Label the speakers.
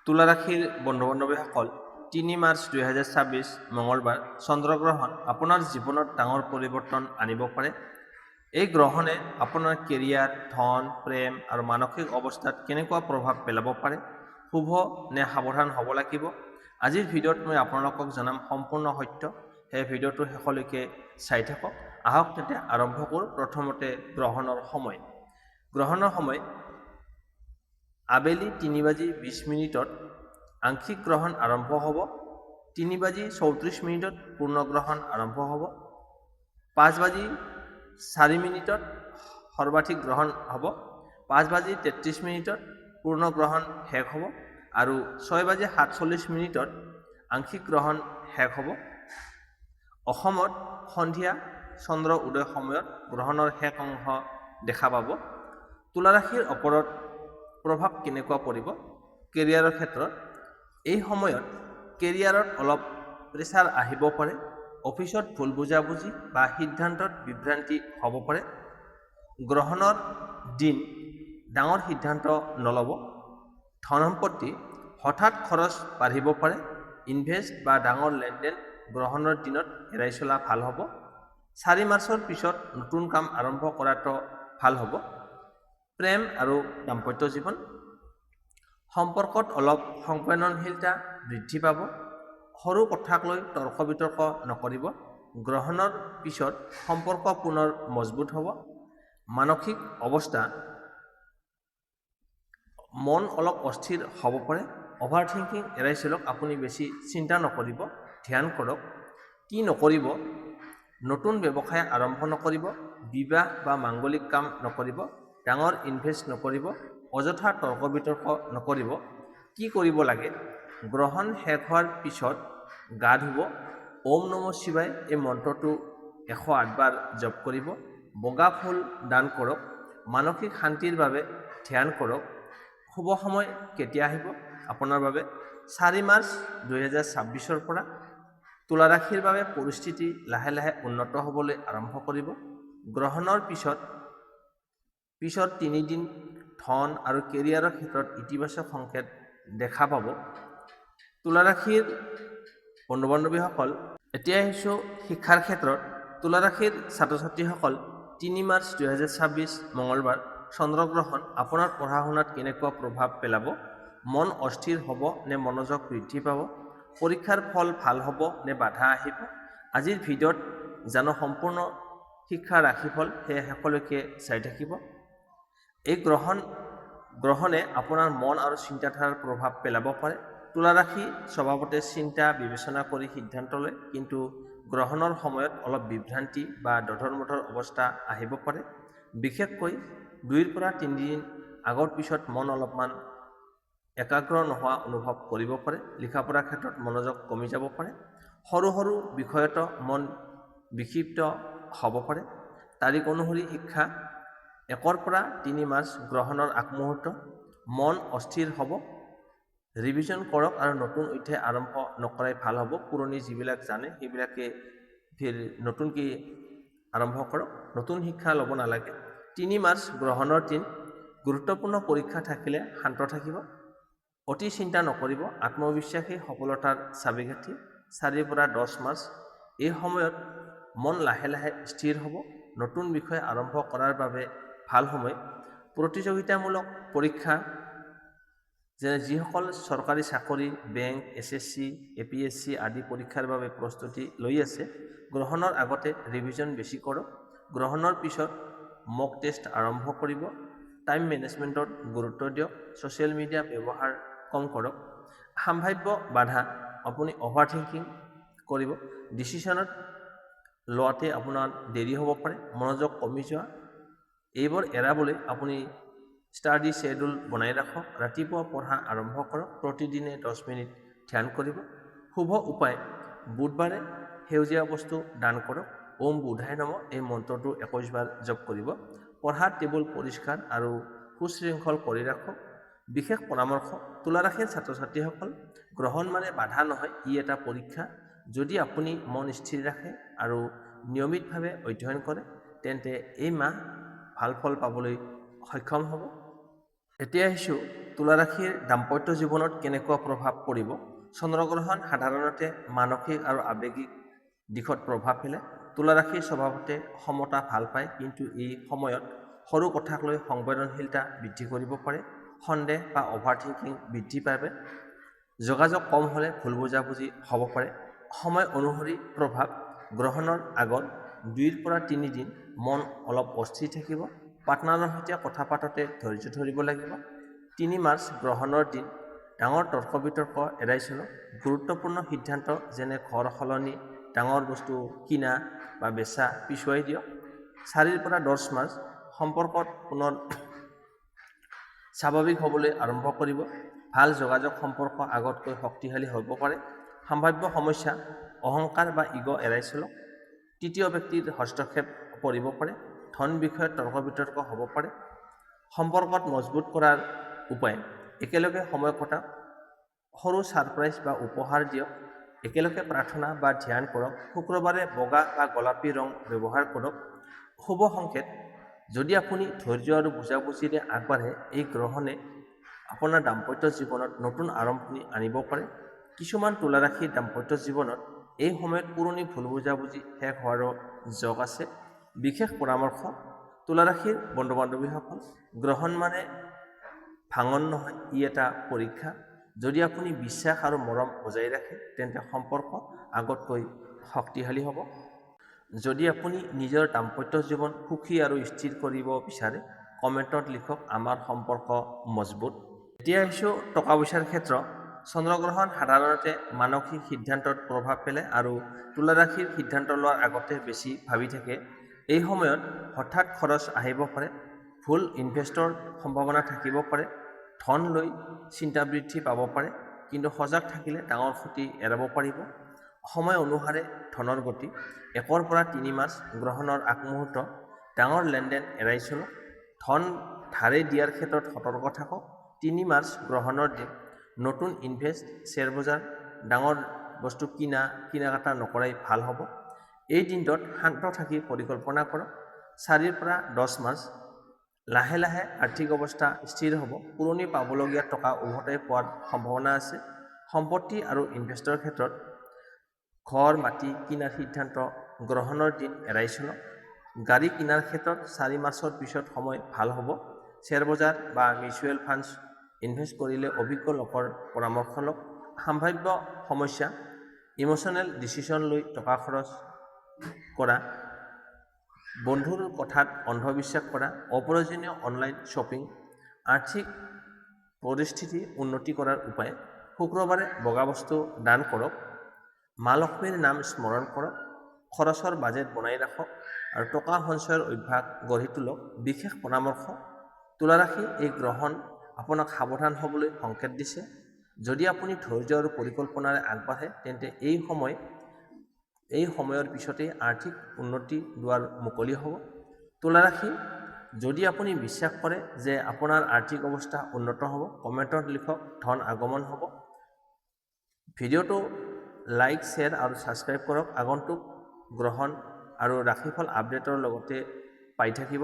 Speaker 1: তুলা ৰাশিৰ বন্ধু বান্ধৱীসকল ৩ মাৰ্চ ২০২৬ মঙলবাৰ চন্দ্ৰগ্ৰহণ আপোনাৰ জীৱনত ডাঙৰ পৰিৱৰ্তন আনিব পাৰে। এই গ্ৰহণে আপোনাৰ কেৰিয়াৰ, ধন, প্ৰেম আৰু মানসিক অৱস্থাত কেনেকুৱা প্ৰভাৱ পেলাব পাৰে, শুভ নে সাৱধান হ'ব লাগিব। আজিৰ ভিডিঅ'ত মই আপোনালোকক জনাম সম্পূৰ্ণ সত্য। সেই ভিডিঅ'টো শেষলৈকে চাই থাকক। আহক তেতিয়া আৰম্ভ কৰোঁ। প্ৰথমতে গ্ৰহণৰ সময়। গ্ৰহণৰ সময় আবেলি ৩:২০ আংশিক গ্ৰহণ আৰম্ভ হ'ব। ৩:৩৪ পূৰ্ণগ্ৰহণ আৰম্ভ হ'ব। ৫:৪ সৰ্বাধিক গ্ৰহণ হ'ব। ৫:৩৩ পূৰ্ণগ্ৰহণ শেষ হ'ব আৰু ৬:৪৭ আংশিক গ্ৰহণ শেষ হ'ব। অসমত সন্ধিয়া চন্দ্ৰ উদয় সময়ত গ্ৰহণৰ শেষ অংশ দেখা পাব। তুলা ৰাশিৰ ওপৰত প্ৰভাৱ কেনেকুৱা পৰিব? কেৰিয়াৰৰ ক্ষেত্ৰত এই সময়ত কেৰিয়াৰত অলপ প্ৰেছাৰ আহিব পাৰে। অফিচত ভুল বুজাবুজি বা সিদ্ধান্তত বিভ্ৰান্তি হ'ব পাৰে। গ্ৰহণৰ দিন ডাঙৰ সিদ্ধান্ত নল'ব। ধন সম্পত্তি হঠাৎ খৰচ বাঢ়িব পাৰে। ইনভেষ্ট বা ডাঙৰ লেনদেন গ্ৰহণৰ দিনত এৰাই চলা ভাল হ'ব। ৪ মাৰ্চৰ পিছত নতুন কাম আৰম্ভ কৰাটো ভাল হ'ব। প্ৰেম আৰু দাম্পত্য জীৱন সম্পৰ্কত অলপ সংবেদনশীলতা বৃদ্ধি পাব। সৰু কথাক লৈ তৰ্ক বিতৰ্ক নকৰিব। গ্ৰহণৰ পিছত সম্পৰ্ক পুনৰ মজবুত হ'ব। মানসিক অৱস্থা মন অলপ অস্থিৰ হ'ব পাৰে। অভাৰ থিংকিং এৰাই চলক। আপুনি বেছি চিন্তা নকৰিব, ধ্যান কৰক। কি নকৰিব? নতুন ব্যৱসায় আৰম্ভ নকৰিব। বিবাহ বা মাংগলিক কাম নকৰিব। ডাঙৰ ইনভেষ্ট নকৰিব। অযথা তৰ্ক বিতৰ্ক নকৰিব। কি কৰিব লাগে? গ্ৰহণ শেষ হোৱাৰ পিছত গা ধুব। ওম নমঃ শিৱায় এই মন্ত্ৰটো ১০৮ বাৰ জপ কৰিব। বগা ফুল দান কৰক। মানসিক শান্তিৰ বাবে ধ্যান কৰক। শুভ সময় কেতিয়া আহিব আপোনাৰ বাবে? ৪ মাৰ্চ ২০২৬ পৰা তুলা ৰাশিৰ বাবে পৰিস্থিতি লাহে লাহে উন্নত হ'বলৈ আৰম্ভ কৰিব। গ্ৰহণৰ পিছত ৩ দিন ধন আৰু কেৰিয়াৰৰ ক্ষেত্ৰত ইতিবাচক সংকেত দেখা পাব। তুলা ৰাশিৰ বন্ধু বান্ধৱীসকল, এতিয়া আহিছোঁ শিক্ষাৰ ক্ষেত্ৰত। তুলা ৰাশিৰ ছাত্ৰ ছাত্ৰীসকল ৩ মাৰ্চ ২০২৬ মঙলবাৰ চন্দ্ৰগ্ৰহণ আপোনাৰ পঢ়া শুনাত কেনেকুৱা প্ৰভাৱ পেলাব? মন অস্থিৰ হ'ব নে মনোযোগ বৃদ্ধি পাব? পৰীক্ষাৰ ফল ভাল হ'ব নে বাধা আহিব? আজিৰ ভিডিঅ'ত জানো সম্পূৰ্ণ শিক্ষা ৰাশিফল, সেয়ে শেষলৈকে চাই থাকিব। এই গ্ৰহণে আপোনাৰ মন আৰু চিন্তাধাৰাৰ প্ৰভাৱ পেলাব পাৰে। তুলা ৰাশি স্বভাৱতে চিন্তা বিবেচনা কৰি সিদ্ধান্ত লয়, কিন্তু গ্ৰহণৰ সময়ত অলপ বিভ্ৰান্তি বা দধৰ-মধৰ অৱস্থা আহিব পাৰে। বিশেষকৈ ২ৰ পৰা ৩ দিন আগৰ পিছত মন অলপমান একাগ্ৰ নোহোৱা অনুভৱ কৰিব পাৰে। লিখা পঢ়াৰ ক্ষেত্ৰত মনোযোগ কমি যাব পাৰে। সৰু সৰু বিষয়তো মন বিক্ষিপ্ত হ'ব পাৰে। তাৰিখ অনুসৰি শিক্ষা ১ৰ পৰা ৩ মাৰ্চ গ্ৰহণৰ আগমুহূৰ্ত মন অস্থিৰ হ'ব। ৰিভিজন কৰক আৰু নতুন অধ্যায় আৰম্ভ নকৰাই ভাল হ'ব। পুৰণি যিবিলাক জানে সেইবিলাকে নতুনকৈ আৰম্ভ কৰক। নতুন শিক্ষা ল'ব নালাগে। ৩ মাৰ্চ গ্ৰহণৰ দিন। গুৰুত্বপূৰ্ণ পৰীক্ষা থাকিলে শান্ত থাকিব। অতি চিন্তা নকৰিব। আত্মবিশ্বাসী সফলতাৰ চাবিকাঠি। ৪ পৰা ১০ মাৰ্চ এই সময়ত মন লাহে লাহে স্থিৰ হ'ব। নতুন বিষয় আৰম্ভ কৰাৰ বাবে ভাল সময়। প্ৰতিযোগিতামূলক পৰীক্ষা যেনে যিসকল চৰকাৰী চাকৰি, বেংক, SSC, APSC আদি পৰীক্ষাৰ বাবে প্ৰস্তুতি লৈ আছে, গ্ৰহণৰ আগতে ৰিভিজন বেছি কৰক। গ্ৰহণৰ পিছত মক টেষ্ট আৰম্ভ কৰিব। টাইম মেনেজমেণ্টত গুৰুত্ব দিয়ক। ছ'চিয়েল মিডিয়া ব্যৱহাৰ কম কৰক। সাম্ভাৱ্য বাধা আপুনি অভাৰ থিংকিং কৰিব। ডিচিশ্যনত লোৱাতে আপোনাৰ দেৰি হ'ব পাৰে। মনোযোগ কমি যোৱা এইবোৰ এৰাবলৈ আপুনি ষ্টাডি শ্বেডুল বনাই ৰাখক। ৰাতিপুৱা পঢ়া আৰম্ভ কৰক। প্ৰতিদিনে 10 মিনিট ধ্যান কৰিব। শুভ উপায় বুধবাৰে সেউজীয়া বস্তু দান কৰক। ওম বুধায় নমঃ এই মন্ত্ৰটো ২১ বাৰ জপ কৰিব। পঢ়াৰ টেবুল পৰিষ্কাৰ আৰু সুশৃংখল কৰি ৰাখক। বিশেষ পৰামৰ্শ তুলা ৰাশিৰ ছাত্ৰ ছাত্ৰীসকল, গ্ৰহণ মানে বাধা নহয়, ই এটা পৰীক্ষা। যদি আপুনি মন স্থিৰ ৰাখে আৰু নিয়মিতভাৱে অধ্যয়ন কৰে, তেন্তে এই মাহ ভাল ফল পাবলৈ সক্ষম হ'ব। এতিয়া আহিছোঁ তুলা ৰাশিৰ দাম্পত্য জীৱনত কেনেকুৱা প্ৰভাৱ পৰিব? চন্দ্ৰগ্ৰহণ সাধাৰণতে মানসিক আৰু আৱেগিক দিশত প্ৰভাৱ পেলায়। তুলা ৰাশিৰ স্বভাৱতে সমতা ভাল পায়, কিন্তু এই সময়ত সৰু কথাক লৈ সংবেদনশীলতা বৃদ্ধি কৰিব পাৰে। সন্দেহ বা অভাৰ থিংকিং বৃদ্ধি পাবে। যোগাযোগ কম হ'লে ভুল বুজাবুজি হ'ব পাৰে। সময় অনুসৰি প্ৰভাৱ: গ্ৰহণৰ আগত 2 পৰা 3 দিন মন অলপ অস্থিৰ থাকিব। পাৰ্টনাৰৰ সৈতে কথা পাতোতে ধৈৰ্য ধৰিব লাগিব। 3 মাৰ্চ গ্ৰহণৰ দিন ডাঙৰ তৰ্ক বিতৰ্ক এৰাই চলক। গুৰুত্বপূৰ্ণ সিদ্ধান্ত যেনে ঘৰ সলনি, ডাঙৰ বস্তু কিনা বা বেচা পিছুৱাই দিয়ক। 4 পৰা 10 মাৰ্চ সম্পৰ্কত পুনৰ স্বাভাৱিক হ'বলৈ আৰম্ভ কৰিব। ভাল যোগাযোগ সম্পৰ্ক আগতকৈ শক্তিশালী হ'ব পাৰে। সম্ভাৱ্য সমস্যা: অহংকাৰ বা ইগ' এৰাই চলক। তৃতীয় ব্যক্তিৰ হস্তক্ষেপ পৰিব পাৰে। ধন বিষয়ত তৰ্ক বিতৰ্ক হ'ব পাৰে। সম্পৰ্কত মজবুত কৰাৰ উপায়: একেলগে সময় কটাওক, সৰু ছাৰপ্ৰাইজ বা উপহাৰ দিয়ক, একেলগে প্ৰাৰ্থনা বা ধ্যান কৰক। শুক্ৰবাৰে বগা বা গোলাপী ৰং ব্যৱহাৰ কৰক। শুভ সংকেত: যদি আপুনি ধৈৰ্য আৰু বুজাবুজিৰে আগবাঢ়ে, এই গ্ৰহণে আপোনাৰ দাম্পত্য জীৱনত নতুন আৰম্ভণি আনিব পাৰে। কিছুমান তুলা ৰাশিৰ দাম্পত্য জীৱনত এই সময়ত পুৰণি ভুল বুজাবুজি শেষ হোৱাৰো যোগ আছে। বিশেষ পৰামৰ্শ: তুলা ৰাশিৰ বন্ধু বান্ধৱীসকল, গ্ৰহণ মানে ভাঙন নহয়, ই এটা পৰীক্ষা। যদি আপুনি বিশ্বাস আৰু মৰম বজাই ৰাখে, তেন্তে সম্পৰ্ক আগতকৈ শক্তিশালী হ'ব। যদি আপুনি নিজৰ দাম্পত্য জীৱন সুখী আৰু স্থিৰ কৰিব বিচাৰে, কমেণ্টত লিখক আমাৰ সম্পৰ্ক মজবুত। এতিয়া আহিছোঁ টকা পইচাৰ ক্ষেত্ৰ। চন্দ্ৰগ্ৰহণ সাধাৰণতে মানসিক সিদ্ধান্তত প্ৰভাৱ পেলায় আৰু তুলা ৰাশিৰ সিদ্ধান্ত লোৱাৰ আগতে বেছি ভাবি থাকে। এই সময়ত হঠাৎ খৰচ আহিব পাৰে, ভুল ইনভেষ্টৰ সম্ভাৱনা থাকিব পাৰে, ধন লৈ চিন্তা বৃদ্ধি পাব পাৰে, কিন্তু সজাগ থাকিলে ডাঙৰ ক্ষতি এৰাব পাৰিব। সময় অনুসাৰে ধনৰ গতি: 1 পৰা 3 মাৰ্চ গ্ৰহণৰ আগমুহূৰ্ত ডাঙৰ লেনদেন এৰাই চলক। ধন ধাৰে দিয়াৰ ক্ষেত্ৰত সতৰ্ক থাকক। 3 মাৰ্চ গ্ৰহণৰ দিন নতুন ইনভেষ্ট, শ্বেয়াৰ বজাৰ, ডাঙৰ বস্তু কিনা-কাটা নকৰাই ভাল হ'ব। এই দিনটোত শান্ত থাকি পৰিকল্পনা কৰক। 4 পৰা 10 মাৰ্চ লাহে লাহে আৰ্থিক অৱস্থা স্থিৰ হ'ব। পুৰণি পাবলগীয়া টকা উভতাই পোৱাৰ সম্ভাৱনা আছে। সম্পত্তি আৰু ইনভেষ্টৰ ক্ষেত্ৰত ঘৰ, মাটি কিনাৰ সিদ্ধান্ত গ্ৰহণৰ দিন এৰাই চলক। গাড়ী কিনাৰ ক্ষেত্ৰত 4 মাৰ্চৰ পিছত সময় ভাল হ'ব। শ্বেয়াৰ বজাৰ বা মিউচুৱেল ফাণ্ডছ ইনভেষ্ট কৰিলে অভিজ্ঞ লোকৰ পৰামৰ্শ লওক। সম্ভাৱ্য সমস্যা: ইমোশ্যনেল ডিচিশ্যন লৈ টকা খৰচ কৰা, বন্ধুৰ কথাত অন্ধবিশ্বাস কৰা, অপ্ৰয়োজনীয় অনলাইন শ্বপিং। আৰ্থিক পৰিস্থিতি উন্নতি কৰাৰ উপায়: শুক্ৰবাৰে বগা বস্তু দান কৰক, মা লক্ষ্মীৰ নাম স্মৰণ কৰক, খৰচৰ বাজেট বনাই ৰাখক আৰু টকা সঞ্চয়ৰ অভ্যাস গঢ়ি তোলক। বিশেষ পৰামৰ্শ: তুলা ৰাশি, এই গ্ৰহণ আপোনাক সাৱধান হ'বলৈ সংকেত দিছে। যদি আপুনি ধৈৰ্য আৰু পৰিকল্পনাৰে আগবাঢ়ে, তেন্তে এই সময়ৰ পিছতেই আৰ্থিক উন্নতি দুৱাৰ মুকলি হ'ব। তুলা ৰাশি, যদি আপুনি বিশ্বাস কৰে যে আপোনাৰ আৰ্থিক অৱস্থা উন্নত হ'ব, কমেণ্টত লিখক ধন আগমন হ'ব। ভিডিঅ'টো লাইক, শ্বেয়াৰ আৰু ছাবস্ক্ৰাইব কৰক। আগন্তুক গ্ৰহণ আৰু ৰাশিফল আপডেটৰ লগতে পাই থাকিব।